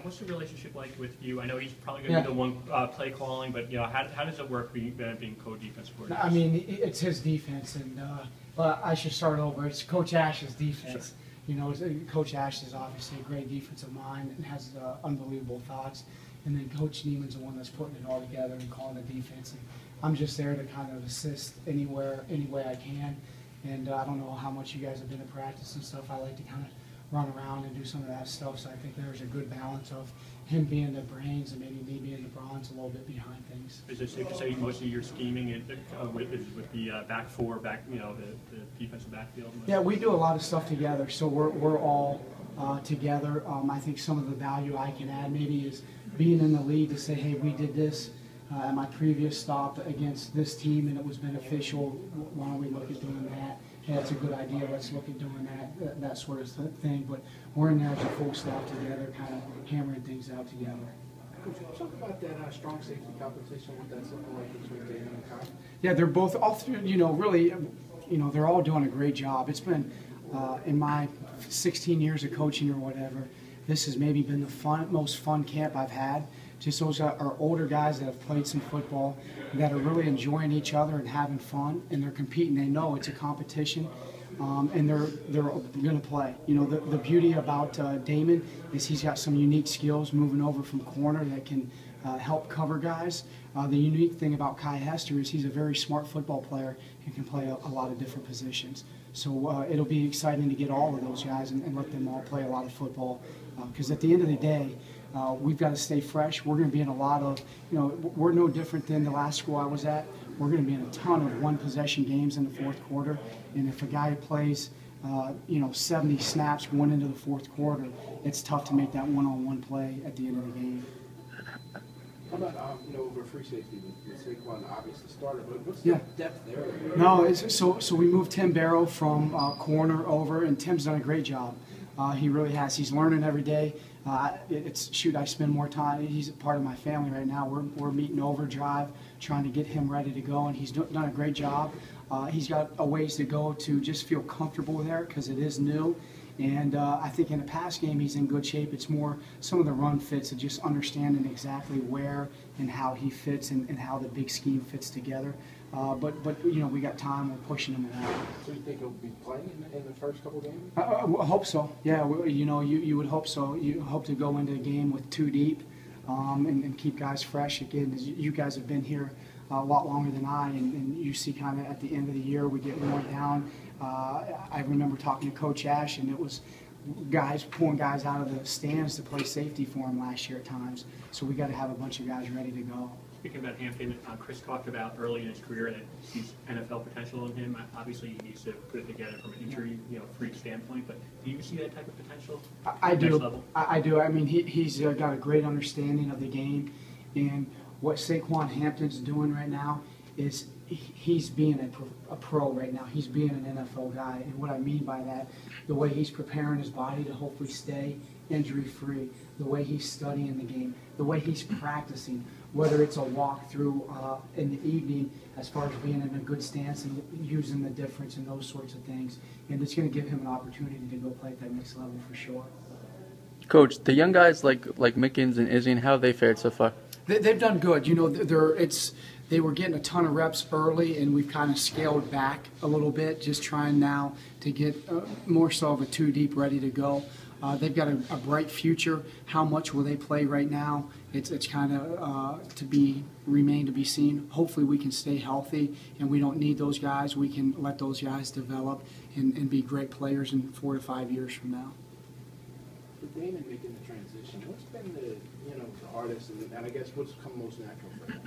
what's the relationship like with you? I know he's probably going to be the one play calling, but how does it work being co-defense coordinator? I mean, it's his defense, and but I should start over. It's Coach Ash's defense. Sure. You know, Coach Ash is obviously a great defensive mind and has unbelievable thoughts. And then Coach Neiman's the one that's putting it all together and calling the defense. And I'm just there to kind of assist any way I can. And I don't know how much you guys have been in practice and stuff. I like to kind of run around and do some of that stuff. So I think there's a good balance of him being the brains and maybe me being the bronze a little bit behind things. Is it safe to say most of your scheming is with the back four, the defensive backfield? Yeah, we do a lot of stuff together. So we're all together. I think some of the value I can add maybe is being in the lead to say, hey, we did this at my previous stop against this team and it was beneficial. Why don't we look at doing that? Hey, that's a good idea. Let's look at doing that sort of thing. But we're in there as a full staff together, kind of hammering things out together. Could you talk about that strong safety competition, what that's looking like between Damon and Kiy? Yeah, they're both, all three, really, they're all doing a great job. It's been, in my 16 years of coaching or whatever, this has maybe been the most fun camp I've had. Just those are older guys that have played some football that are really enjoying each other and having fun, and they're competing. They know it's a competition, and they're going to play. The beauty about Damon is he's got some unique skills moving over from corner that can help cover guys. The unique thing about Kiy Hester is he's a very smart football player and can play a lot of different positions. So it'll be exciting to get all of those guys and let them all play a lot of football. Because at the end of the day, we've got to stay fresh. We're going to be in a lot of, we're no different than the last school I was at. We're going to be in a ton of one-possession games in the fourth quarter. And if a guy plays, 70 snaps going into the fourth quarter, it's tough to make that one-on-one play at the end of the game. How about, over free safety with Saquan, obviously starter, but what's the depth there? No, so we moved Tim Barrow from corner over, and Tim's done a great job. He really has. He's learning every day. I spend more time. He's a part of my family right now. We're meeting overdrive, trying to get him ready to go, and he's done a great job. He's got a ways to go to just feel comfortable there because it is new. And I think in a pass game, he's in good shape. It's more some of the run fits and just understanding exactly where and how he fits and how the big scheme fits together. But we got time. We're pushing him around. So you think he'll be playing in the first couple games? I hope so. Yeah, you would hope so. You hope to go into a game with two deep and keep guys fresh. Again, you guys have been here a lot longer than I, and you see kind of at the end of the year we get worn down. I remember talking to Coach Ash, and it was guys pulling guys out of the stands to play safety for him last year at times. So we got to have a bunch of guys ready to go. Speaking about Hampton, Chris talked about early in his career that he sees NFL potential in him. Obviously, he needs to put it together from an injury-free standpoint. But do you see that type of potential? I do. Next level? I do. I mean, he's got a great understanding of the game, and what Saquan Hampton's doing right now is he's being a pro right now. He's being an NFL guy, and what I mean by that, the way he's preparing his body to hopefully stay injury-free, the way he's studying the game, the way he's practicing, whether it's a walkthrough in the evening as far as being in a good stance and using the difference and those sorts of things. And it's going to give him an opportunity to go play at that next level for sure. Coach, the young guys like Mickens and Izzy, how have they fared so far? They've done good. They were getting a ton of reps early, and we've kind of scaled back a little bit, just trying now to get more so of a two deep ready to go. They've got a bright future. How much will they play right now? It's kind of remain to be seen. Hopefully we can stay healthy and we don't need those guys. We can let those guys develop and be great players in 4 to 5 years from now. With Damon making the transition, what's been the hardest and I guess what's come most natural for him?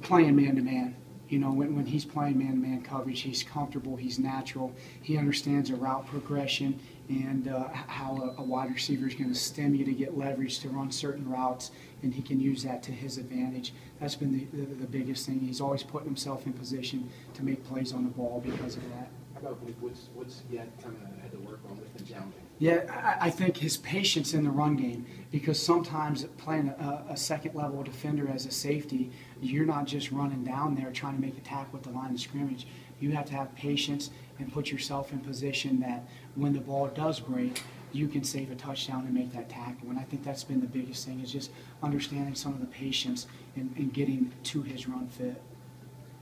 Playing man-to-man. When he's playing man-to-man coverage, he's comfortable, he's natural, he understands a route progression and how a wide receiver is going to stem you to get leverage to run certain routes, and he can use that to his advantage. That's been the biggest thing. He's always putting himself in position to make plays on the ball because of that. How about what's yet kind of had to work on with the challenging? Yeah, I think his patience in the run game, because sometimes playing a second-level defender as a safety, you're not just running down there trying to make a tackle at the line of scrimmage. You have to have patience and put yourself in position that when the ball does break, you can save a touchdown and make that tackle. And I think that's been the biggest thing, is just understanding some of the patience and getting to his run fit.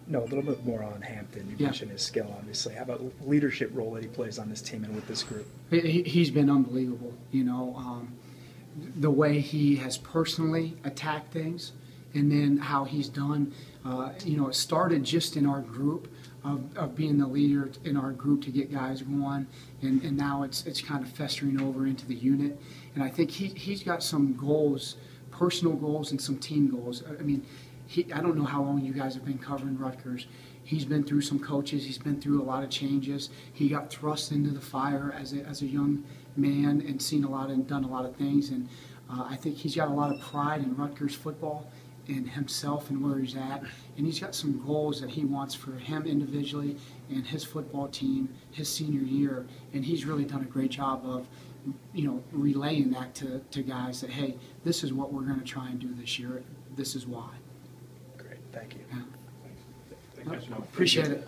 No, a little bit more on Hampton. You Yeah. mentioned his skill, obviously. How about leadership role that he plays on this team and with this group? He's been unbelievable, the way he has personally attacked things, and then how he's done, it started just in our group of being the leader in our group to get guys going, and now it's kind of festering over into the unit. And I think he's got some goals, personal goals and some team goals. I mean, I don't know how long you guys have been covering Rutgers. He's been through some coaches. He's been through a lot of changes. He got thrust into the fire as a young man and seen a lot and done a lot of things. And I think he's got a lot of pride in Rutgers football and himself and where he's at. And he's got some goals that he wants for him individually and his football team his senior year. And he's really done a great job of, relaying that to guys that, hey, this is what we're going to try and do this year. This is why. Great, thank you. Yeah. Thanks, guys. Appreciate it.